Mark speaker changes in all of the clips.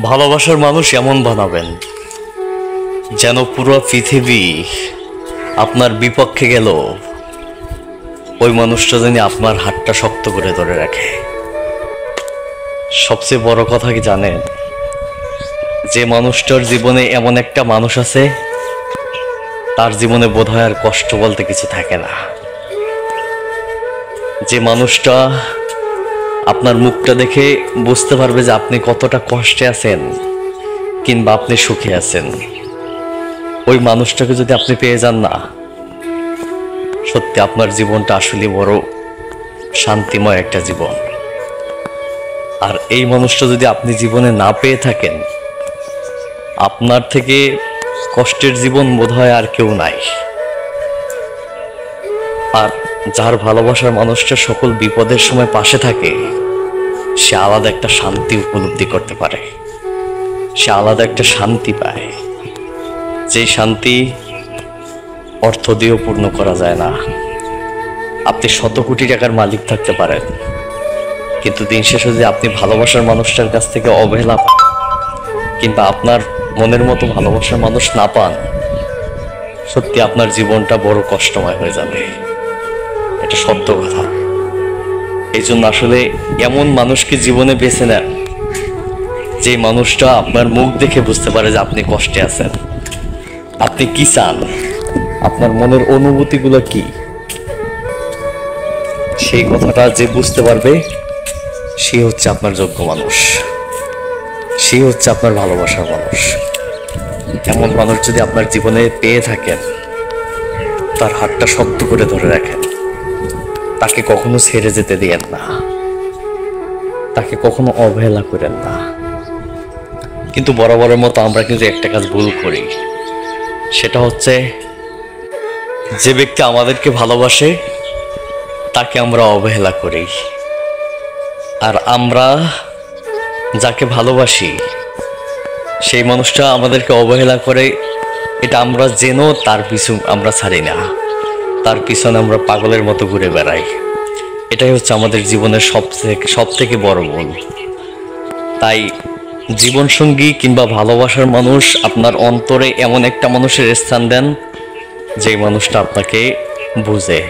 Speaker 1: ভালোবাসার মানুষ এমন বানাবেন যেন পুরো পৃথিবী আপনার বিপক্ষে গেল ওই মানুষটা যেন আপনার হাতটা শক্ত করে ধরে রাখে। সবচেয়ে বড় কথা কি জানেন? যে মানুষটার জীবনে এমন একটা মানুষ আছে, তার জীবনে বোধহয় আর কষ্ট বলতে কিছু থাকে না। যে মানুষটা আপনার মুখটা দেখে বুঝতে পারবে যে আপনি কতটা কষ্টে আছেন কিংবা আপনি সুখে আছেন, ওই মানুষটাকে যদি আপনি পেয়ে যান না, সত্যি আপনার জীবনটা আসলে বড় শান্তিময় একটা জীবন। আর এই মানুষটা যদি আপনি জীবনে না পেয়ে থাকেন, আপনার থেকে কষ্টের জীবন বোধহয় আর কেউ নাই। আর যার ভালোবাসার মানুষটা সকল বিপদের সময় পাশে থাকে, সে আলাদা একটা শান্তি উপলব্ধি করতে পারে, সে আলাদা একটা শান্তি পায়, যে শান্তি অর্থ দিয়েও পূর্ণ করা যায় না। আপনি শত কোটি টাকার মালিক থাকতে পারেন, কিন্তু দিন শেষে যদি আপনি ভালোবাসার মানুষটার কাছ থেকে অবহেলা পান কিংবা আপনার মনের মতো ভালোবাসার মানুষ না পান, সত্যি আপনার জীবনটা বড় কষ্টময় হয়ে যাবে। এটা সত্য কথা। এই জন্য আসলে এমন মানুষকে জীবনে বেছে নেন, যে মানুষটা আপনার মুখ দেখে বুঝতে পারে যে আপনি কষ্টে আছেন, আপনি কি চান, আপনার মনের অনুভূতিগুলো কি, সেই কথাটা যে বুঝতে পারবে, সে হচ্ছে আপনার যোগ্য মানুষ, সে হচ্ছে আপনার ভালোবাসার মানুষ। এমন মানুষ যদি আপনার জীবনে পেয়ে থাকেন, তার হাতটা শক্ত করে ধরে রাখেন, তাকে কখনো ছেড়ে যেতে দিয়েন না, তাকে কখনো অবহেলা করেন না। কিন্তু বরাবরের মতো আমরা কিন্তু একটা কাজ ভুল করি, সেটা হচ্ছে যে ব্যক্তি আমাদেরকে ভালোবাসে তাকে আমরা অবহেলা করি, আর আমরা যাকে ভালোবাসি সেই মানুষটা আমাদেরকে অবহেলা করে, এটা আমরা যেন তার পিছু আমরা ছাড়ি না, তার পিছনে আমরা পাগলের মতো ঘুরে বেড়াই। এটাই হচ্ছে আমাদের জীবনের সব থেকে বড় ভুল। তাই জীবনসঙ্গী কিংবা ভালোবাসার মানুষ আপনার অন্তরে এমন একটা মানুষের স্থান দেন, যে মানুষটা আপনাকে বুঝে,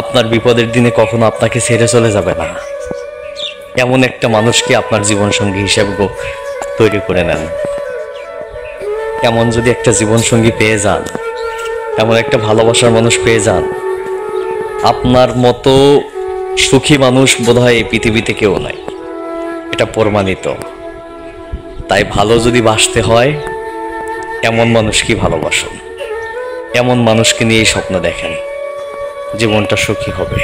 Speaker 1: আপনার বিপদের দিনে কখনো আপনাকে ছেড়ে চলে যাবে না। এমন একটা মানুষকে আপনার জীবনসঙ্গী হিসেবে তৈরি করে নেন। এমন যদি একটা জীবনসঙ্গী পেয়ে যান, এমন একটা ভালোবাসার মানুষ পেয়ে যান, আপনার মতো সুখী মানুষ বোধহয় এই পৃথিবীতে কেউ নাই, এটা প্রমাণিত। তাই ভালো যদি বাসতে হয়, এমন মানুষকে ভালোবাসুন, এমন মানুষকে নিয়ে স্বপ্ন দেখেন, জীবনটা সুখী হবে।